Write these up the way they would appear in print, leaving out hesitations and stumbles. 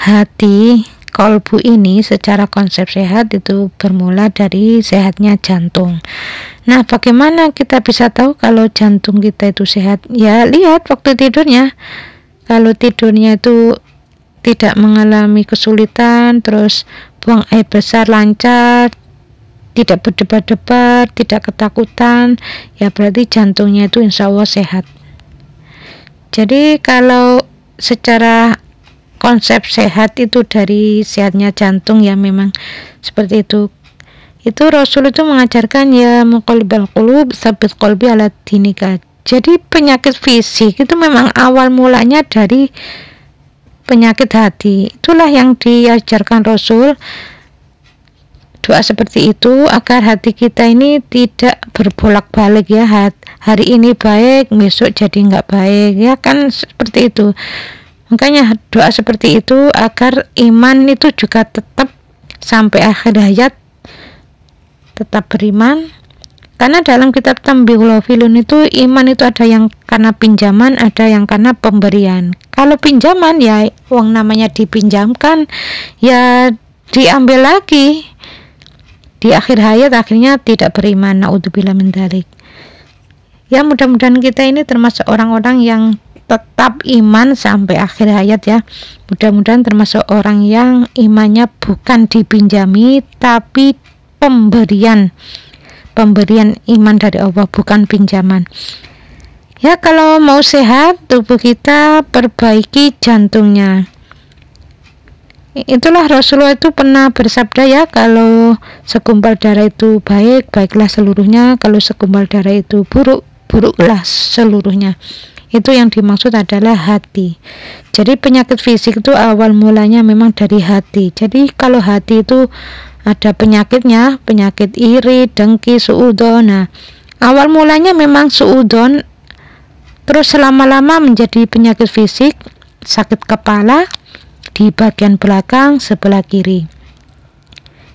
Hati kolbu ini secara konsep sehat itu bermula dari sehatnya jantung. Nah, bagaimana kita bisa tahu kalau jantung kita itu sehat? Ya, lihat waktu tidurnya. Kalau tidurnya itu tidak mengalami kesulitan, terus buang air besar lancar, tidak berdebar-debar, tidak ketakutan, ya berarti jantungnya itu insya Allah sehat. Jadi kalau secara konsep sehat itu dari sehatnya jantung, ya memang seperti itu. Itu Rasul itu mengajarkan ya muqallibal qulub tsabit qalbi ala dinika. Jadi penyakit fisik itu memang awal mulanya dari penyakit hati. Itulah yang diajarkan Rasul, doa seperti itu agar hati kita ini tidak berbolak-balik ya, hari ini baik besok jadi nggak baik ya kan, seperti itu. Makanya doa seperti itu agar iman itu juga tetap sampai akhir hayat tetap beriman. Karena dalam kitab Tambihul Ghafilin itu iman itu ada yang karena pinjaman, ada yang karena pemberian. Kalau pinjaman ya uang namanya dipinjamkan, ya diambil lagi di akhir hayat, akhirnya tidak beriman. Naudzubillah min dzalik. Ya mudah-mudahan kita ini termasuk orang-orang yang tetap iman sampai akhir hayat ya. Mudah-mudahan termasuk orang yang imannya bukan dipinjami tapi pemberian iman dari Allah, bukan pinjaman. Ya, kalau mau sehat tubuh kita, perbaiki jantungnya. Itulah Rasulullah itu pernah bersabda ya, kalau segumpal darah itu baik, baiklah seluruhnya, kalau segumpal darah itu buruk, buruklah seluruhnya. Itu yang dimaksud adalah hati. Jadi penyakit fisik itu awal mulanya memang dari hati. Jadi kalau hati itu ada penyakitnya, penyakit iri, dengki, suudzon. Nah, awal mulanya memang suudzon, terus lama-lama menjadi penyakit fisik, sakit kepala di bagian belakang sebelah kiri.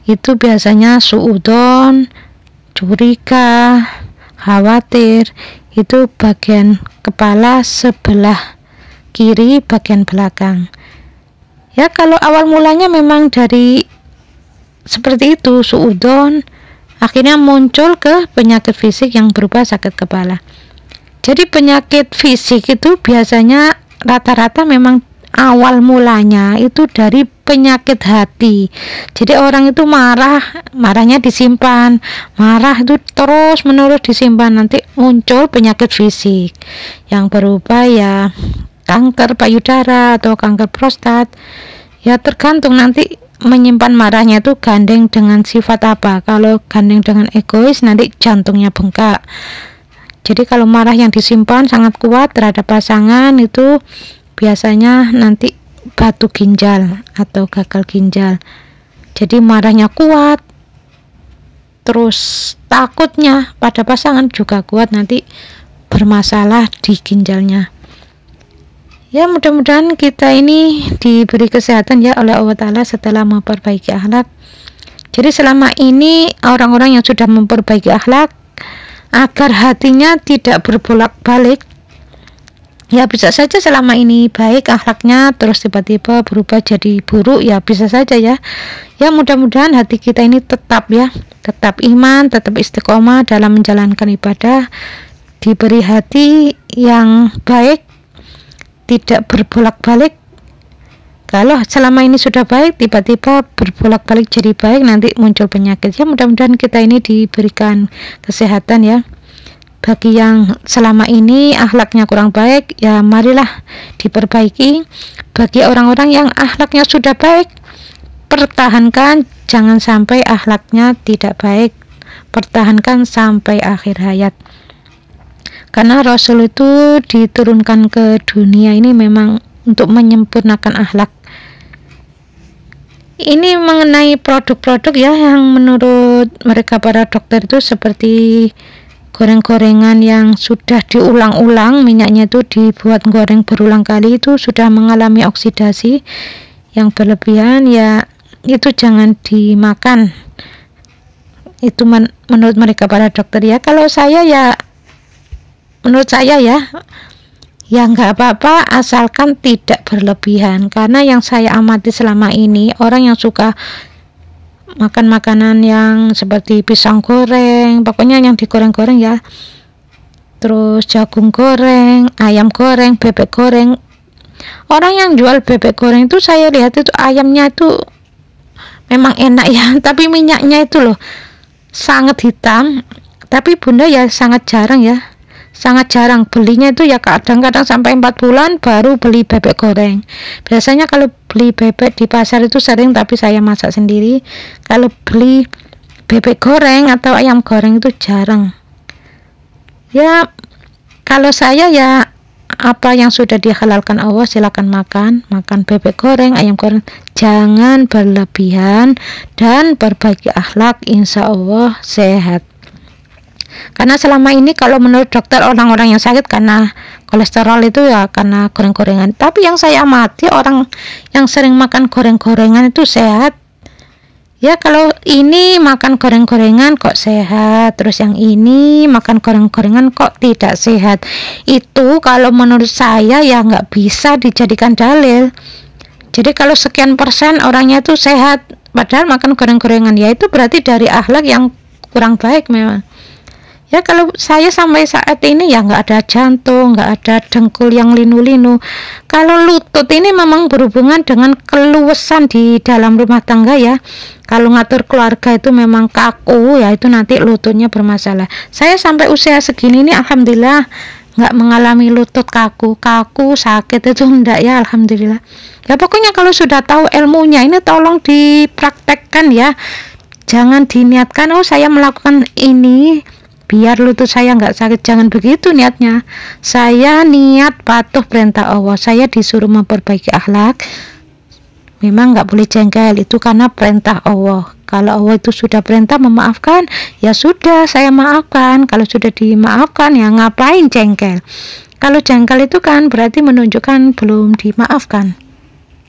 Itu biasanya suudzon, curiga, khawatir, itu bagian kepala sebelah kiri bagian belakang. Ya, kalau awal mulanya memang dari seperti itu, suudzon, akhirnya muncul ke penyakit fisik yang berupa sakit kepala. Jadi penyakit fisik itu biasanya rata-rata memang awal mulanya itu dari penyakit hati. Jadi orang itu marahnya disimpan, marah itu terus menerus disimpan, nanti muncul penyakit fisik yang berupa ya kanker payudara atau kanker prostat. Ya tergantung nanti menyimpan marahnya itu gandeng dengan sifat apa. Kalau gandeng dengan egois, nanti jantungnya bengkak. Jadi kalau marah yang disimpan sangat kuat terhadap pasangan, itu biasanya nanti batu ginjal atau gagal ginjal. Jadi marahnya kuat, terus takutnya pada pasangan juga kuat, nanti bermasalah di ginjalnya. Ya mudah-mudahan kita ini diberi kesehatan ya oleh Allah Ta'ala setelah memperbaiki akhlak. Jadi selama ini orang-orang yang sudah memperbaiki akhlak, agar hatinya tidak berbolak-balik, ya bisa saja selama ini baik akhlaknya, terus tiba-tiba berubah jadi buruk, ya bisa saja ya. Ya mudah-mudahan hati kita ini tetap ya, tetap iman, tetap istiqomah dalam menjalankan ibadah, diberi hati yang baik, tidak berbolak-balik. Kalau selama ini sudah baik, tiba-tiba berbolak-balik jadi baik, nanti muncul penyakit. Ya mudah-mudahan kita ini diberikan kesehatan ya. Bagi yang selama ini akhlaknya kurang baik, ya marilah diperbaiki. Bagi orang-orang yang akhlaknya sudah baik, pertahankan, jangan sampai akhlaknya tidak baik, pertahankan sampai akhir hayat. Karena Rasul itu diturunkan ke dunia ini memang untuk menyempurnakan akhlak. Ini mengenai produk-produk ya, yang menurut mereka para dokter itu seperti goreng-gorengan yang sudah diulang-ulang, minyaknya itu dibuat goreng berulang kali, itu sudah mengalami oksidasi yang berlebihan, ya itu jangan dimakan. Itu menurut mereka para dokter ya. Kalau saya ya, menurut saya ya, Ya nggak apa-apa asalkan tidak berlebihan, karena yang saya amati selama ini orang yang suka makan makanan yang seperti pisang goreng, pokoknya yang digoreng-goreng ya, terus jagung goreng, ayam goreng, bebek goreng. Orang yang jual bebek goreng itu saya lihat itu ayamnya itu memang enak ya, tapi minyaknya itu loh sangat hitam. Tapi bunda ya sangat jarang belinya itu ya, kadang-kadang sampai 4 bulan baru beli bebek goreng. Biasanya kalau beli bebek di pasar itu sering, tapi saya masak sendiri. Kalau beli bebek goreng atau ayam goreng itu jarang ya. Kalau saya ya apa yang sudah dihalalkan Allah silakan makan bebek goreng, ayam goreng, jangan berlebihan dan berbagi akhlak, insya Allah sehat. Karena selama ini kalau menurut dokter orang-orang yang sakit karena kolesterol itu ya karena goreng-gorengan. Tapi yang saya amati orang yang sering makan goreng-gorengan itu sehat. Ya kalau ini makan goreng-gorengan kok sehat, terus yang ini makan goreng-gorengan kok tidak sehat. Itu kalau menurut saya ya nggak bisa dijadikan dalil. Jadi kalau sekian persen orangnya itu sehat padahal makan goreng-gorengan, ya itu berarti dari akhlak yang kurang baik memang. Ya kalau saya sampai saat ini ya nggak ada jantung, nggak ada dengkul yang linu-linu. Kalau lutut ini memang berhubungan dengan keluasan di dalam rumah tangga ya. Kalau ngatur keluarga itu memang kaku ya, itu nanti lututnya bermasalah. Saya sampai usia segini ini alhamdulillah nggak mengalami lutut kaku sakit itu enggak ya, alhamdulillah. Ya pokoknya kalau sudah tahu ilmunya ini tolong dipraktekkan ya. Jangan diniatkan oh saya melakukan ini biar lutut saya nggak sakit, jangan begitu niatnya. Saya niat patuh perintah Allah, saya disuruh memperbaiki akhlak. Memang nggak boleh jengkel, itu karena perintah Allah. Kalau Allah itu sudah perintah memaafkan, ya sudah saya maafkan. Kalau sudah dimaafkan ya ngapain jengkel. Kalau jengkel itu kan berarti menunjukkan belum dimaafkan.